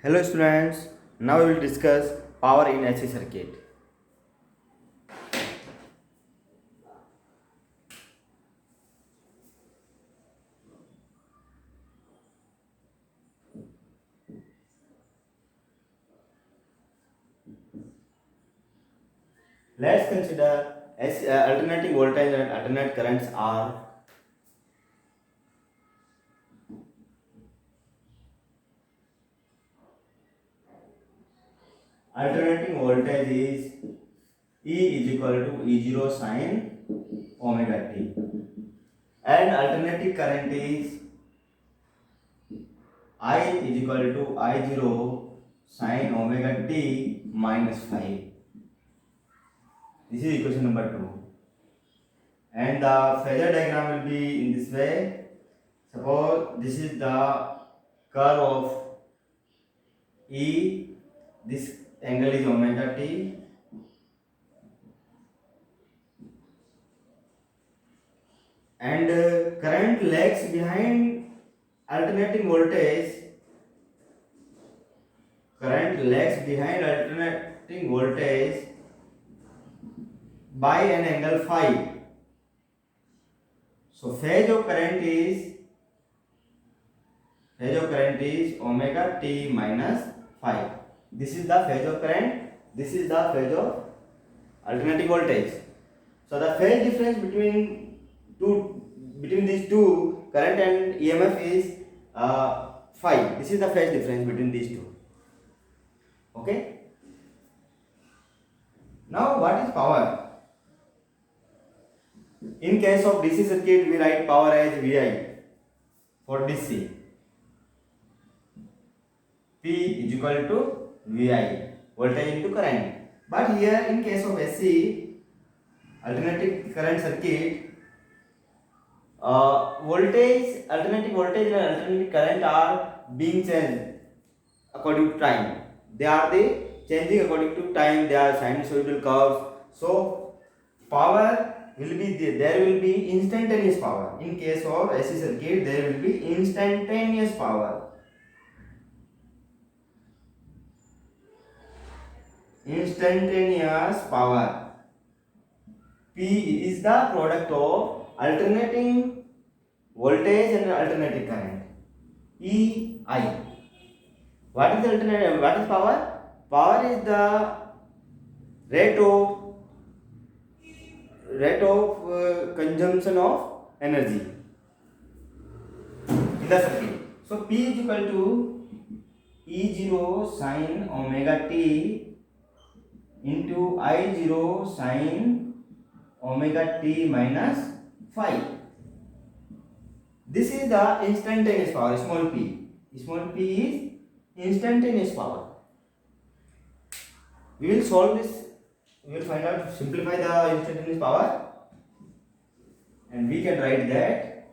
Hello students, now we will discuss power in AC circuit. Let's consider alternating voltage and alternate currents are alternating voltage is E is equal to E0 sin omega t and alternating current is I is equal to I0 sin omega t minus 5. This is equation number 2. And the phasor diagram will be in this way. Suppose this is the curve of E, this angle is omega t, and current lags behind alternating voltage. Current lags behind alternating voltage by an angle phi. So phase of current is omega t minus phi. This is the phase of current. This is the phase of alternating voltage. So the phase difference between these two current and EMF is phi. This is the phase difference between these two. Okay. Now what is power? In case of DC circuit, we write power as VI for DC. P is equal to VI, voltage into current. But here in case of AC, alternating current circuit, alternating voltage and alternating current are being changed according to time. They are changing according to time. They are sinusoidal curves. So power will be there will be instantaneous power. In case of AC circuit, there will be instantaneous power. Instantaneous power. P is the product of alternating voltage and alternating current. EI. What is alternative? What is power? Power is the rate of consumption of energy in the circuit. So P is equal to E0 sin omega t into I0 sin omega t minus phi. This is the instantaneous power, small p. Small p is instantaneous power. We will solve this. We will find out, simplify the instantaneous power, and we can write that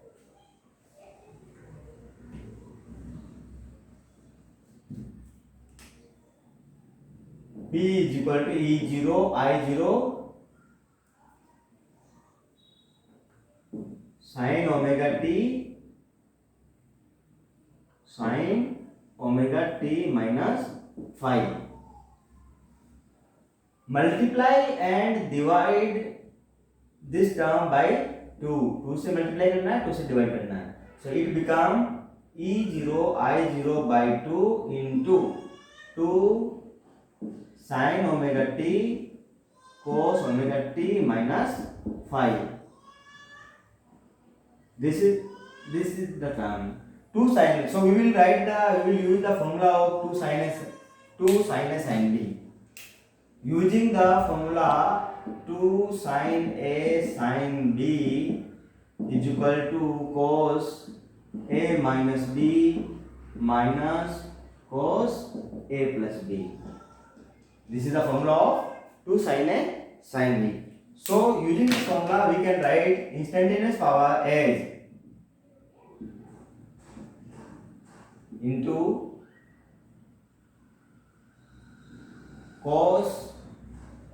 P is equal to E0 I0 sin omega t minus phi. Multiply and divide this term by 2. 2 से multiply करना है, 2 से divide करना है. So it become E0 I0 by 2 into 2 sin omega t cos omega t minus phi. This is the term 2 sin. So we will use the formula of 2 sin A sin B. Using the formula 2 sin A sin B is equal to cos A minus B minus cos A plus B. This is the formula of 2 sin A sin B. So using this formula we can write instantaneous power as into cos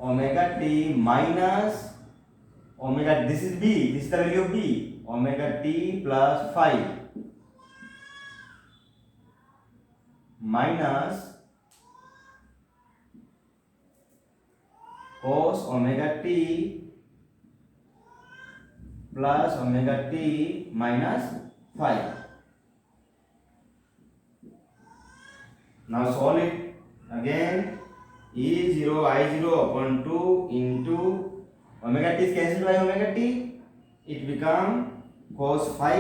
omega t minus omega, this is B, this is the value of B, omega t plus phi minus cos omega t plus omega t minus phi. Now solve it again. E0 I0 upon 2 into omega t is cancelled by omega t. It become cos phi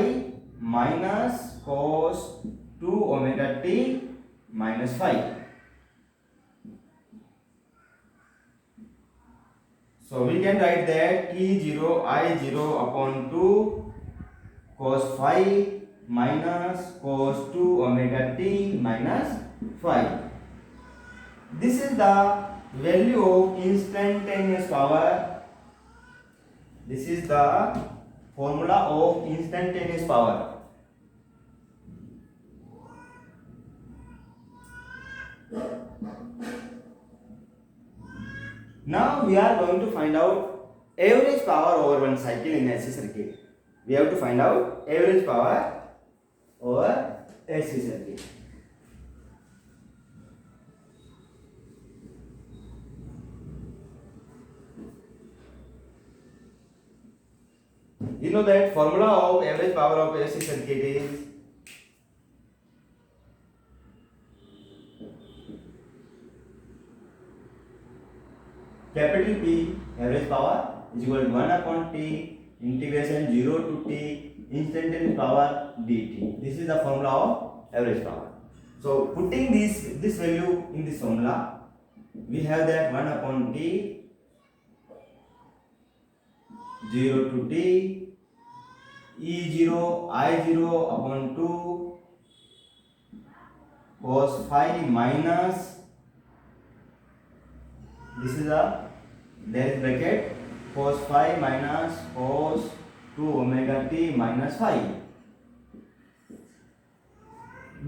minus cos 2 omega t minus phi. So we can write that E0 I0 upon 2 cos phi minus cos 2 omega t minus phi. This is the value of instantaneous power. This is the formula of instantaneous power. Now we are going to find out average power over one cycle in AC circuit. We have to find out average power over AC circuit. You know that formula of average power of AC circuit is capital P average power is equal to 1 upon T integration 0 to T instantaneous power dt. This is the formula of average power. So putting this value in this formula, we have that 1 upon T 0 to T E0 I0 upon 2 cos phi minus, this is a, there is bracket, cos phi minus cos 2 omega t minus phi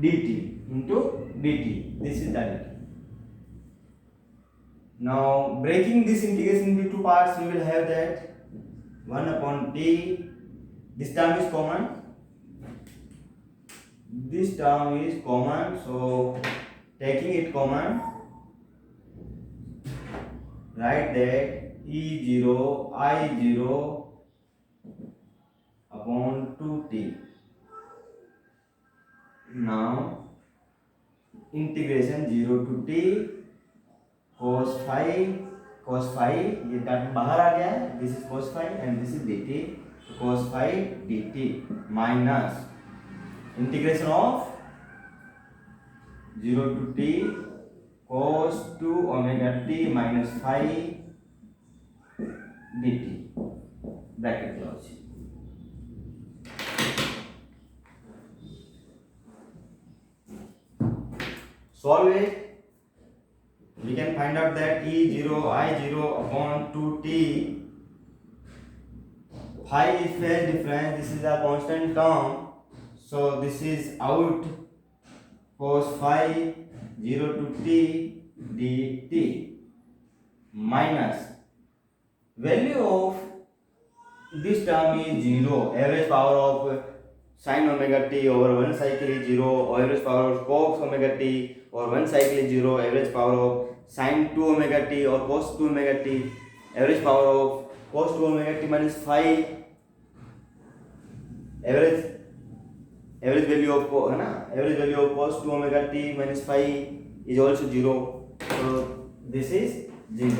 dt into dt. This is the dt. Now breaking this integration into two parts, we will have that 1 upon t, this term is common, this term is common, so taking it common, write that E0 I0 upon 2t. Now integration 0 to t cos phi ये term बाहर आ गया है, this is cos phi and this is dt, cos phi dt minus integration of 0 to t cos 2 omega t minus phi dt, bracket close. Solve it. We can find out that E0 I0 upon 2t, phi is phase difference, this is a constant term, so this is out, cos phi 0 to t dt minus value of this term is 0, average power of sin omega t over one cycle is 0, average power of cos omega t or one cycle is 0, average power of sin 2 omega t or cos 2 omega t, average power of cos 2 omega t minus phi, average value of average value of cos 2 omega t minus phi is also 0, so this is 0.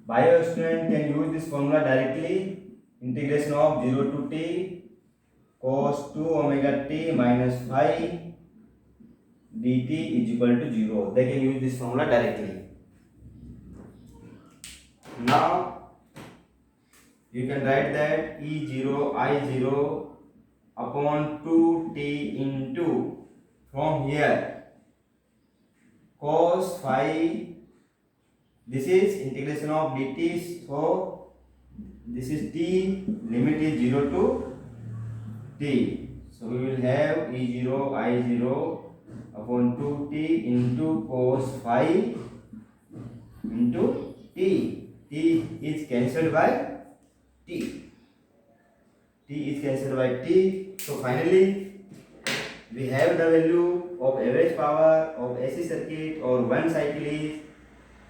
Bio student can use this formula directly, integration of 0 to t cos 2 omega t minus phi dt is equal to 0. They can use this formula directly. Now you can write that E0 I0 upon 2t into, from here, cos phi, this is integration of dt, so this is t, limit is 0 to t, so we will have E0 I0 upon 2t into cos phi into t. T is cancelled by t. T is cancelled by t. So finally we have the value of average power of AC circuit or one cycle is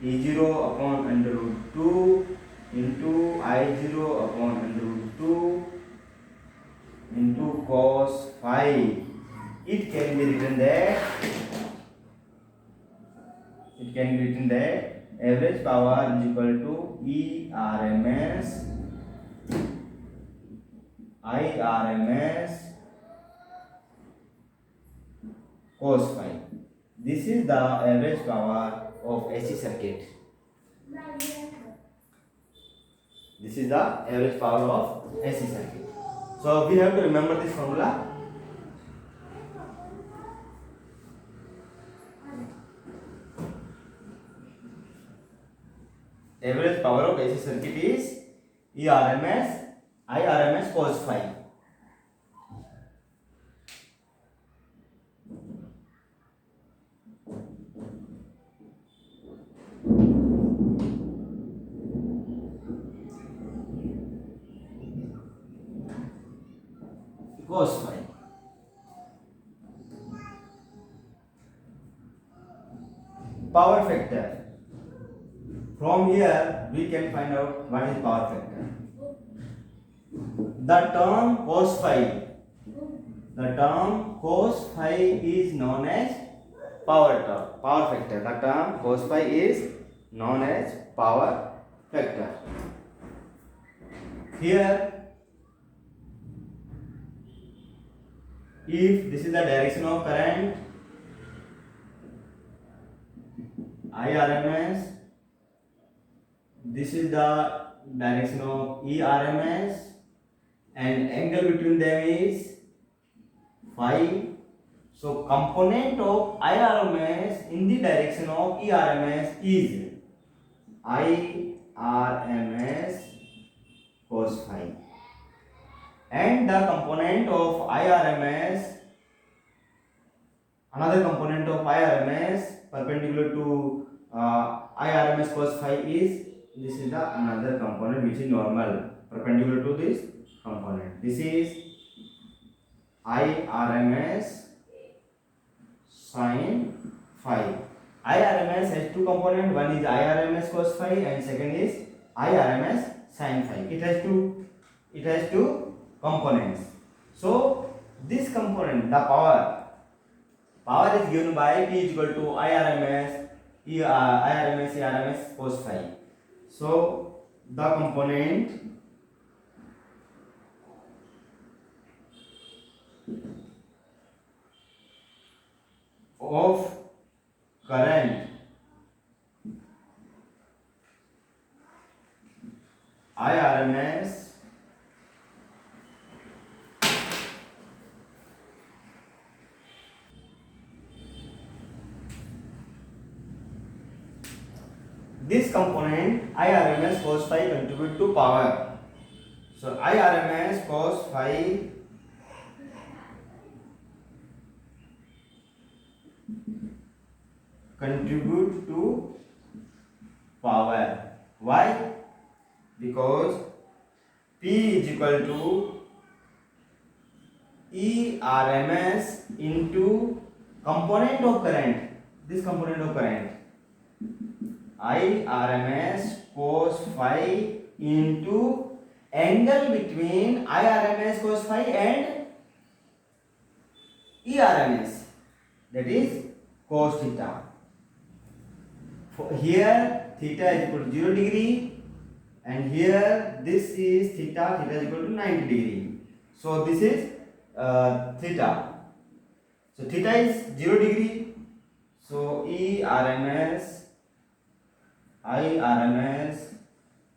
E0 upon under root 2 into I0 upon under root 2 into cos phi. It can be written that average power is equal to E RMS I RMS cos phi. This is the average power of AC circuit. This is the average power of AC circuit. So we have to remember this formula. Average power of AC circuit is E RMS I RMS cos phi. Cos phi. Power factor. From here we can find out what is power factor. The term cos phi is known as power factor. The term cos phi is known as power factor. Here, if this is the direction of current I RMS, this is the direction of E RMS, and angle between them is phi. So component of I RMS in the direction of E RMS is I RMS cos phi, and the component of I RMS, another component of I RMS perpendicular to I RMS cos phi is, this is the another component which is normal perpendicular to this component. This is I RMS sin phi. I RMS has two components. One is I RMS cos phi and second is I RMS sin phi. It has two components. So this component, the power is given by P is equal to I RMS E RMS cos phi. So the component of current I RMS this component I RMS cos phi contribute to power. So I RMS cos phi contribute to power. Why? Because P is equal to E RMS into component of current. This component of current I RMS cos phi into angle between I RMS cos phi and E RMS, that is cos theta. Here theta is equal to 0 degree, and here this is theta is equal to 90 degree. So this is theta. So theta is 0 degree. So E RMS I RMS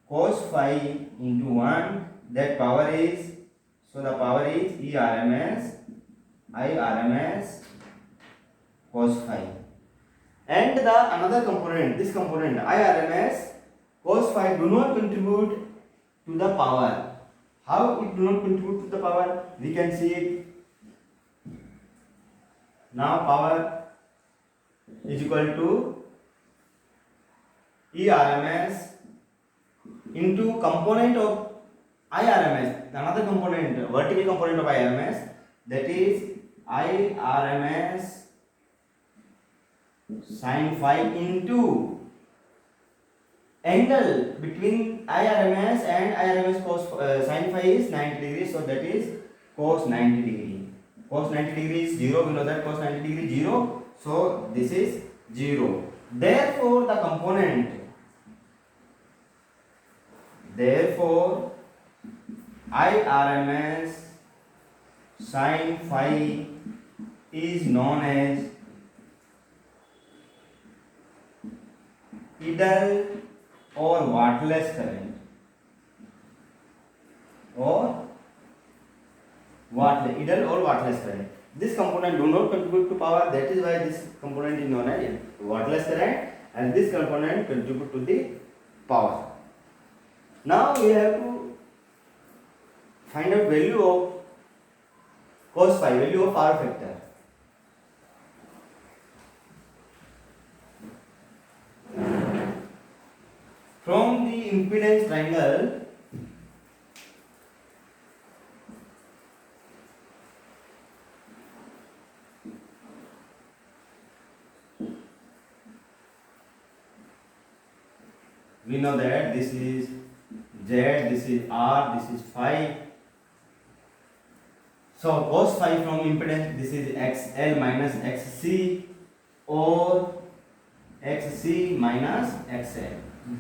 cos phi into 1, that power is, so the power is E RMS I RMS cos phi. And the another component, this component I RMS cos phi do not contribute to the power. How it do not contribute to the power? We can see it. Now power is equal to E RMS into component of I RMS, another component, vertical component of I RMS, that is IRMS sin phi into angle between IRMS and IRMS cos sin phi is 90 degrees, so that is cos 90 degree. Cos 90 degree is 0, we know that cos 90 degree 0, so this is 0. Therefore IRMS sin phi is known as idle or wattless current, idle or wattless current. This component do not contribute to power, that is why this component is known as wattless current, and this component contribute to the power. Now we have to find out value of cos phi, value of power factor. From the impedance triangle, we know that this is Z, this is R, this is phi. So cos phi from impedance, this is XL minus XC or XC minus XL.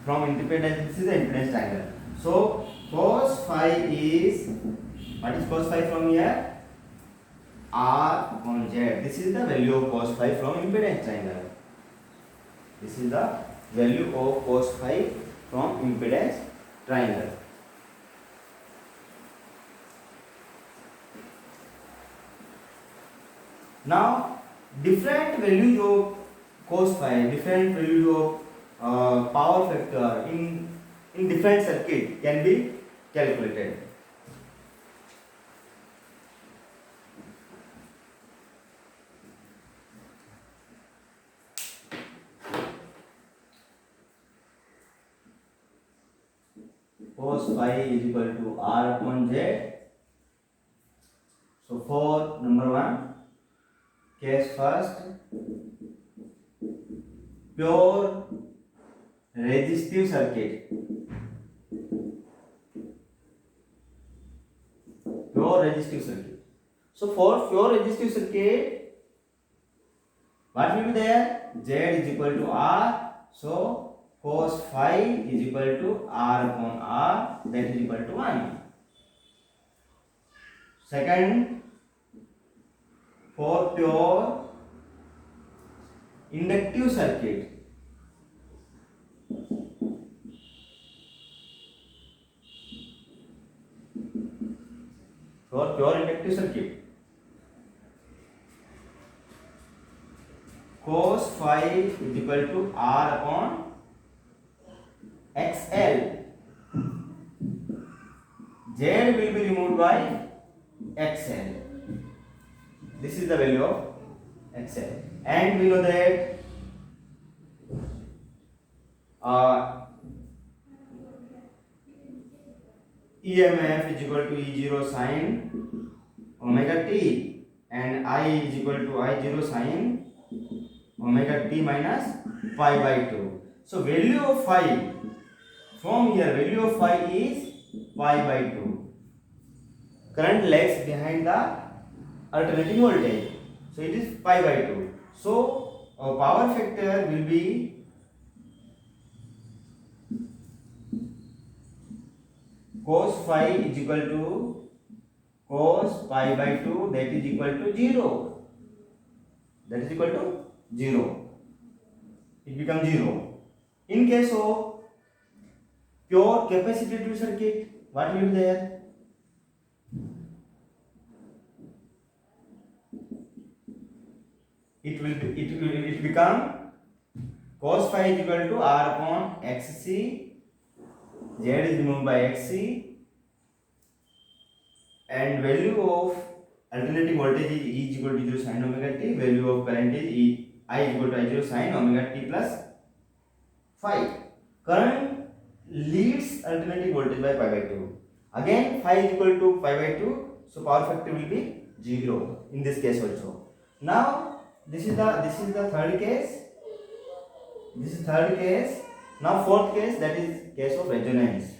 From impedance, this is the impedance triangle. So cos phi is, what is cos phi from here? R upon Z. This is the value of cos phi from impedance triangle. This is the value of cos phi from impedance triangle. Now different values of cos phi, different values of power factor in different circuit can be calculated. Cos phi is equal to R upon Z. So for number 1, case first, pure resistive circuit. Pure resistive circuit. So for pure resistive circuit, what will be there? Z is equal to R. So cos phi is equal to R upon R, that is equal to 1. Second, for pure inductive circuit, cos phi is equal to R upon XL. Z will be removed by XL. This is the value of XL. And we know that EMF is equal to E0 sin omega t, and I is equal to I0 sin omega t minus pi by 2. So value of phi from here, value of phi is pi by 2. Current lags behind the alternating voltage, so it is pi by 2. So our power factor will be cos phi is equal to cos pi by 2, that is equal to 0. That is equal to 0. It becomes 0. In case of pure capacitive circuit, what will be there? It become cos phi is equal to R upon XC. Z is removed by XC, and value of alternating voltage is E is equal to 0 sin omega t. Value of current is I is equal to I0 sin omega t plus phi. Current leads alternating voltage by pi by 2. Again phi is equal to pi by 2, so power factor will be 0 in this case also. Now this is the third case. This is third case. Now fourth case, that is case of resonance.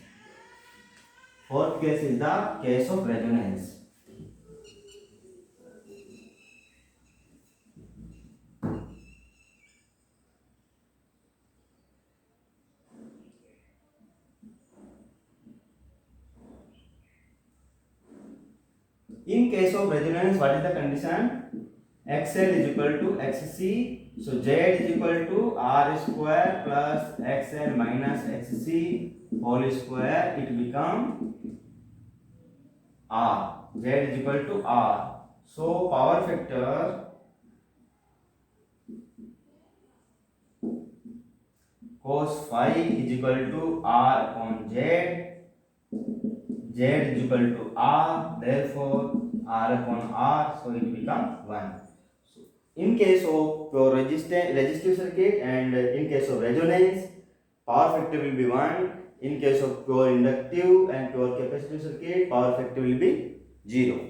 Fourth case is the case of resonance. In case of resonance, what is the condition? XL is equal to XC. So Z is equal to R square plus XL minus XC whole square. It become R. Z is equal to R. So power factor cos phi is equal to R upon Z. Z is equal to R, therefore R upon R, so it becomes 1. So in case of pure resistive circuit and in case of resonance, power factor will be 1. In case of pure inductive and pure capacitive circuit, power factor will be 0.